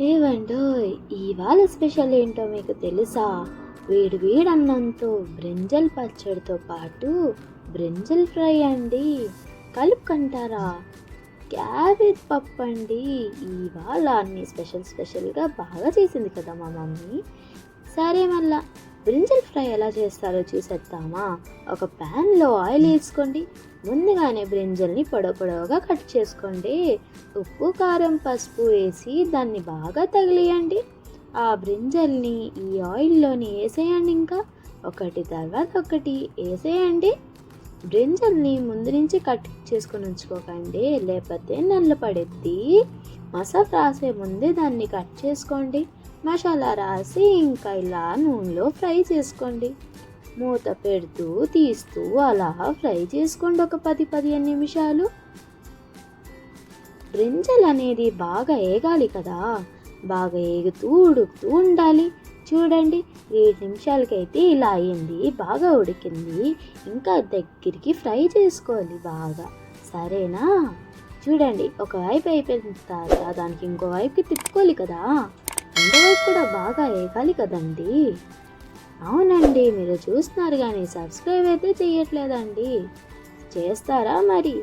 ఏవండోయ్, ఇవాళ స్పెషల్ ఏంటో మీకు తెలుసా? వేడి వేడి అన్నంతో బ్రింజల్ పచ్చడితో పాటు బ్రింజల్ ఫ్రై అండి. కలుపుకుంటారా? క్యాబేజ్ పప్పు అండి. ఇవాళ అన్ని స్పెషల్గా బాగా చేసింది కదా మా మమ్మీ. సరే మళ్ళా బ్రింజల్ ఫ్రై ఎలా చేస్తారో చూసేద్దామా? ఒక ప్యాన్లో ఆయిల్ వేసుకోండి. ముందుగానే బ్రింజల్ని పొడవుగా కట్ చేసుకోండి. ఉప్పు కారం పసుపు వేసి దాన్ని బాగా తగిలియండి. ఆ బ్రింజల్ని ఈ ఆయిల్లోని వేసేయండి. ఇంకా ఒకటి తర్వాత ఒకటి వేసేయండి. బ్రింజల్ని ముందు నుంచి కట్ చేసుకొని ఉంచుకోకండి, లేకపోతే నల్లపడిద్ది. మసాలా రాసే ముందే దాన్ని కట్ చేసుకోండి. మసాలా రాసి ఇంకా ఇలా నూనెలో ఫ్రై చేసుకోండి. మూత పెడుతూ తీస్తూ అలా ఫ్రై చేసుకోండి ఒక 10-15 నిమిషాలు. బ్రింజల్ అనేది బాగా ఏగాలి కదా, బాగా ఏగుతూ ఉడుకుతూ ఉండాలి. చూడండి, 7 నిమిషాలకైతే ఇలా అయింది, బాగా ఉడికింది. ఇంకా దగ్గరికి ఫ్రై చేసుకోవాలి బాగా, సరేనా? చూడండి, ఒకవైపు అయిపోయిన తర్వాత దానికి ఇంకో వైపుకి తిప్పుకోవాలి కదా, రెండో వైపు కూడా బాగా వేగాలి కదండి. అవునండి, మీరు చూస్తున్నారు కానీ సబ్స్క్రైబ్ అయితే చేయట్లేదండి. చేస్తారా మరి?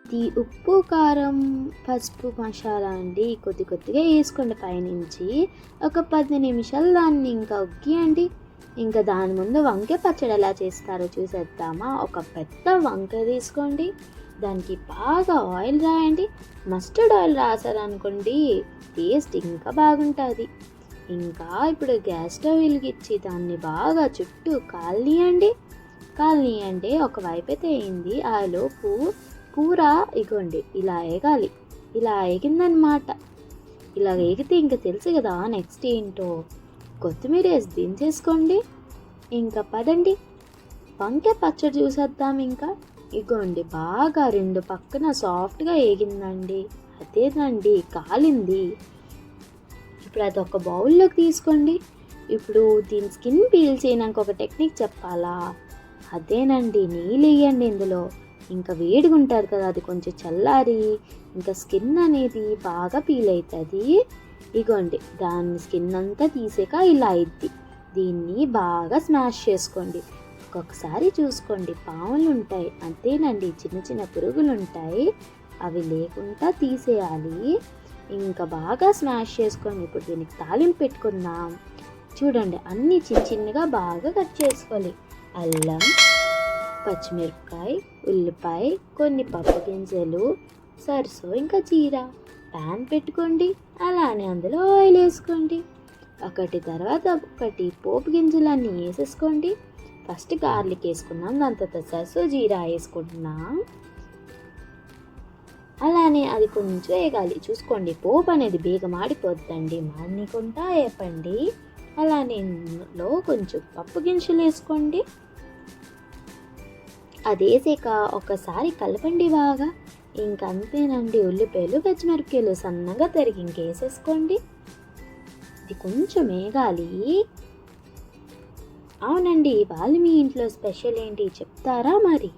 ఇది ఉప్పు కారం పసుపు మసాలా అండి, కొద్దిగా వేసుకోండి పైనుంచి. ఒక 10 నిమిషాలు దాన్ని ఇంకా ఉగ్గియండి. ఇంకా దాని ముందు వంకాయ పచ్చడి ఎలా చేస్తారో చూసేద్దామా? ఒక పెద్ద వంకాయ తీసుకోండి, దానికి బాగా ఆయిల్ రాయండి. మస్టర్డ్ ఆయిల్ రాసారనుకోండి, టేస్ట్ ఇంకా బాగుంటుంది. ఇంకా ఇప్పుడు గ్యాస్ స్టవ్ వెలిగించి దాన్ని బాగా చుట్టూ కాలనీయండి. ఒకవైపు అయితే అయింది, ఆ లోపు కూర ఇగోండి ఇలా వేగాలి. ఇలా వేగిందనమాట. ఇలా వేగితే ఇంకా తెలుసు కదా నెక్స్ట్ ఏంటో. కొత్తిమీర వేసి దించేసుకోండి. ఇంకా పదండి వంకాయ పచ్చడి చూసేద్దాం. ఇంకా ఇగోండి బాగా 2 పక్కన సాఫ్ట్గా వేగిందండి. అదేనండి కాలింది. ఇప్పుడు అది ఒక బౌల్లోకి తీసుకోండి. ఇప్పుడు దీని స్కిన్ పీల్ చేయడానికి ఒక టెక్నిక్ చెప్పాలా? అదేనండి, నీళ్ళు వేయండి ఇందులో. ఇంకా వేడిగా ఉంటుంది కదా, అది కొంచెం చల్లారి ఇంకా స్కిన్ అనేది బాగా పీల్ అవుతుంది. ఇగోండి, దాని స్కిన్ అంతా తీసాక ఇలా అయిద్ది. దీన్ని బాగా స్మాష్ చేసుకోండి. ఒక్కొక్కసారి చూసుకోండి, పాములు ఉంటాయి, అంతేనండి, చిన్న పురుగులు ఉంటాయి, అవి లేకుండా తీసేయాలి. ఇంకా బాగా స్మాష్ చేసుకొని ఇప్పుడు దీనికి తాలింపు పెట్టుకుందాం. చూడండి, అన్నీ చిన్నగా బాగా కట్ చేసుకోవాలి. అల్లం, పచ్చిమిరపకాయ, ఉల్లిపాయ, కొన్ని పప్పు గింజలు, సర్సో, ఇంకా జీరా. ప్యాన్ పెట్టుకోండి, అలానే అందులో ఆయిల్ వేసుకోండి. ఒకటి తర్వాత ఒకటి పోపు గింజలన్నీ వేసేసుకోండి. ఫస్ట్ గార్లిక్ వేసుకున్నాం, దాని తర్వాత సర్సో జీరా వేసుకుంటున్నాం. అలానే అది కొంచెం వేగాలి. చూసుకోండి, పోపు అనేది బేగ మాడిపోద్దండి, మాడనీకుండా వేపండి. అలానే ఇందులో కొంచెం పప్పు గింజలు వేసుకోండి. అది వేసాక ఒకసారి కలపండి బాగా. ఇంకంతేనండి, ఉల్లిపాయలు పచ్చిమిరపకాయలు సన్నగా తరిగి ఇంకేసేసుకోండి. ఇది కొంచెం వేగాలి. అవునండి, ఇవాళ మీ ఇంట్లో స్పెషల్ ఏంటి చెప్తారా మరి?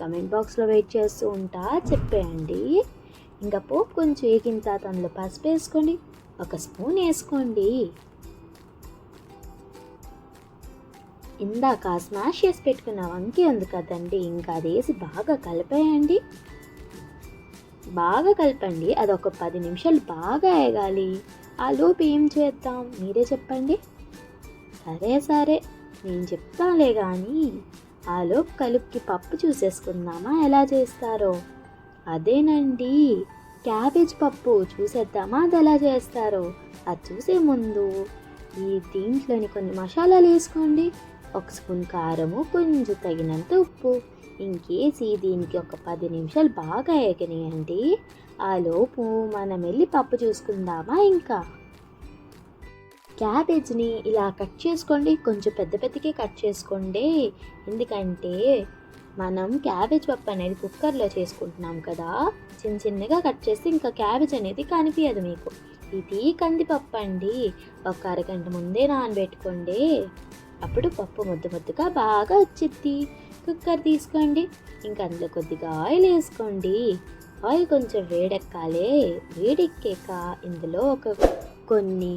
కమెంట్ బాక్స్లో వెయిట్ చేస్తూ ఉంటా, చెప్పేయండి. ఇంకా పోపు కొంచెం వేగిన తర్వాత అందులో పసుపు వేసుకోండి, 1 స్పూన్ వేసుకోండి. ఇందాక స్మాష్ చేసి పెట్టుకున్న వంకాయ ఉంది కదండి, ఇంకా అది వేసి బాగా కలిపేయండి. బాగా కలపండి, అది ఒక 10 నిమిషాలు బాగా వేగాలి. ఆ లోపు ఏం చేద్దాం మీరే చెప్పండి. సరే నేను చెప్తాలే కానీ ఆ లోపు కలుపుకి పప్పు చూసేసుకుందామా ఎలా చేస్తారో? అదేనండి, క్యాబేజ్ పప్పు చూసేద్దామా అది ఎలా చేస్తారో? అది చూసే ముందు దీంట్లోని కొన్ని మసాలాలు వేసుకోండి. 1 స్పూన్ కారము, కొంచెం తగినంత ఉప్పు ఇంకేసి దీనికి ఒక 10 నిమిషాలు బాగా వేగనియండి. ఆ లోపు మనం వెళ్ళి పప్పు చూసుకుందామా? ఇంకా క్యాబేజ్ని ఇలా కట్ చేసుకోండి, కొంచెం పెద్దకే కట్ చేసుకోండి. ఎందుకంటే మనం క్యాబేజ్ పప్పు అనేది కుక్కర్లో చేసుకుంటున్నాం కదా, చిన్నగా కట్ చేస్తే ఇంకా క్యాబేజ్ అనేది కనిపించదు మీకు. ఇది కందిపప్పు అండి, ఒక అరగంట ముందే నానబెట్టుకోండి. అప్పుడు పప్పు ముద్ద ముద్దగా బాగా వచ్చింది. కుక్కర్ తీసుకోండి, ఇంకా అందులో కొద్దిగా ఆయిల్ వేసుకోండి. ఆయిల్ కొంచెం వేడెక్కాలి. వేడెక్కాక ఇందులో కొన్ని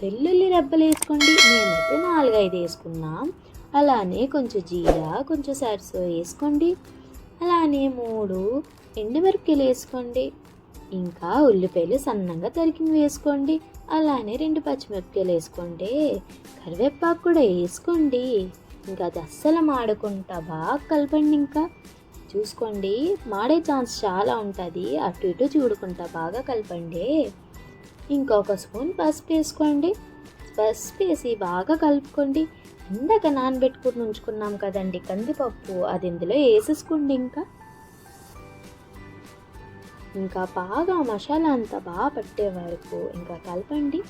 వెల్లుల్లి రెబ్బలు వేసుకోండి. మేమైతే 4-5 వేసుకున్నాం. అలానే కొంచెం జీరా, కొంచెం సరిసో వేసుకోండి. అలానే 3 ఎండుమిరపకాయలు వేసుకోండి. ఇంకా ఉల్లిపాయలు సన్నంగా తరిగి వేసుకోండి. అలానే 2 పచ్చిమిరపకాయలు వేసుకోండి. కరివేపాకు కూడా వేసుకోండి. ఇంకా అది అస్సలు మాడకుండా బాగా కలపండి. ఇంకా చూసుకోండి, మాడే ఛాన్స్ చాలా ఉంటుంది. అటు ఇటు చూడుకుంటా బాగా కలపండి. ఇంకొక స్పూన్ పసుపు వేసుకోండి. పసుపు వేసి బాగా కలుపుకోండి. ఇందాక నానబెట్టుకుని ఉంచుకున్నాం కదండి కందిపప్పు, అది ఇందులో వేసేసుకోండి. ఇంకా బాగా మసాలా అంతా బాగా పట్టే వరకు ఇంకా కలపండి.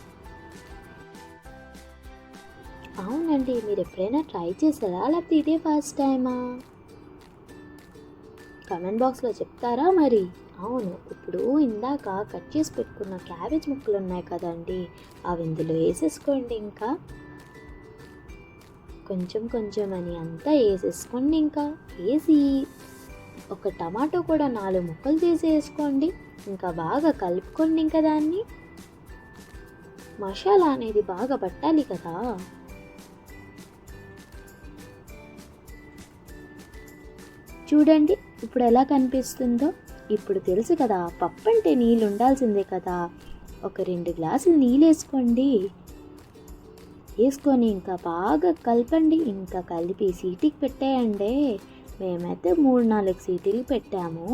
అవునండి, మీరు ఎప్పుడైనా ట్రై చేశారా, లేకపోతే ఇదే ఫస్ట్ టైమా? కమెంట్ బాక్స్లో చెప్తారా మరి? అవును, ఇప్పుడు ఇందాక కట్ చేసి పెట్టుకున్న క్యాబేజ్ ముక్కలు ఉన్నాయి కదండి, అవి ఇందులో వేసేసుకోండి. ఇంకా కొంచెం కొంచెం అని అంతా వేసేసుకోండి. ఇంకా వేసి ఒక టమాటో కూడా 4 ముక్కలు చేసి వేసుకోండి. ఇంకా బాగా కలుపుకోండి. ఇంకా దాన్ని మసాలా అనేది బాగా పట్టాలి కదా. చూడండి ఇప్పుడు ఎలా కనిపిస్తుందో. ఇప్పుడు తెలుసు కదా, పప్పు అంటే నీళ్ళు ఉండాల్సిందే కదా. ఒక 2 గ్లాసులు నీళ్ళు వేసుకోండి. వేసుకొని ఇంకా బాగా కలపండి. ఇంకా కలిపి సీటీకి పెట్టేయండి. మేమైతే 3-4 సీటీలు పెట్టాము.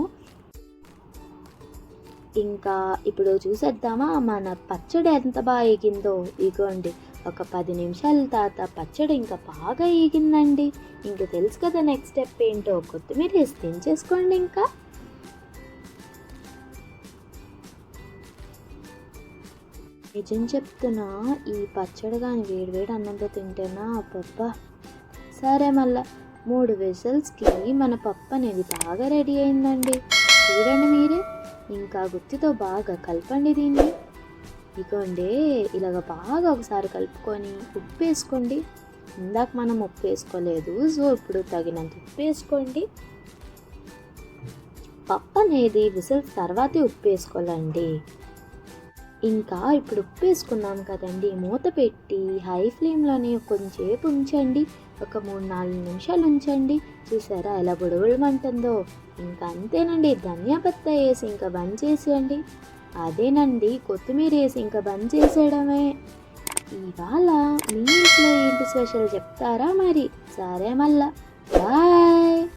ఇంకా ఇప్పుడు చూసేద్దామా మన పచ్చడి ఎంత బాగా ఎగిందో. ఇగోండి, ఒక 10 నిమిషాల తర్వాత పచ్చడి ఇంకా బాగా ఎగిందండి. ఇంకా తెలుసు కదా నెక్స్ట్ స్టెప్ ఏంటో. కొత్తిమీర వేసి దించేసుకోండి. ఇంకా నిజం చెప్తున్నా, ఈ పచ్చడి కానీ వేడివేడి అన్నంతో తింటేనా అబ్బబ్బా. సరే, మళ్ళా 3 విజిల్స్కి మన పప్పు అనేది బాగా రెడీ అయిందండి. చూడండి మీరే. ఇంకా గుత్తితో బాగా కలపండి దీన్ని. ఇదిగోండి, ఇలాగ బాగా ఒకసారి కలుపుకొని ఉప్పు వేసుకోండి. ఇందాక మనం ఉప్పు వేసుకోలేదు, సో ఇప్పుడు తగినంత ఉప్పు వేసుకోండి. పప్పు అనేది విజిల్స్ తర్వాతే ఉప్పు వేసుకోవాలండి. ఇంకా ఇప్పుడు ఉప్పు వేసుకున్నాం కదండి, మూత పెట్టి హై ఫ్లేమ్లోనే కొంచెంసేపు ఉంచండి. ఒక 3-4 నిమిషాలు ఉంచండి. చూసారా ఎలా బుడబుడమంటుందో. ఇంకా అంతేనండి, ధనియా పత్తా వేసి ఇంకా బంద్ చేసేయండి. అదేనండి, కొత్తిమీర వేసి ఇంకా బంద్ చేసేయడమే. ఇవాళ మీ ఇంట్లో ఏంటి స్పెషల్ చెప్తారా మరి? సరే, మళ్ళా బాయ్.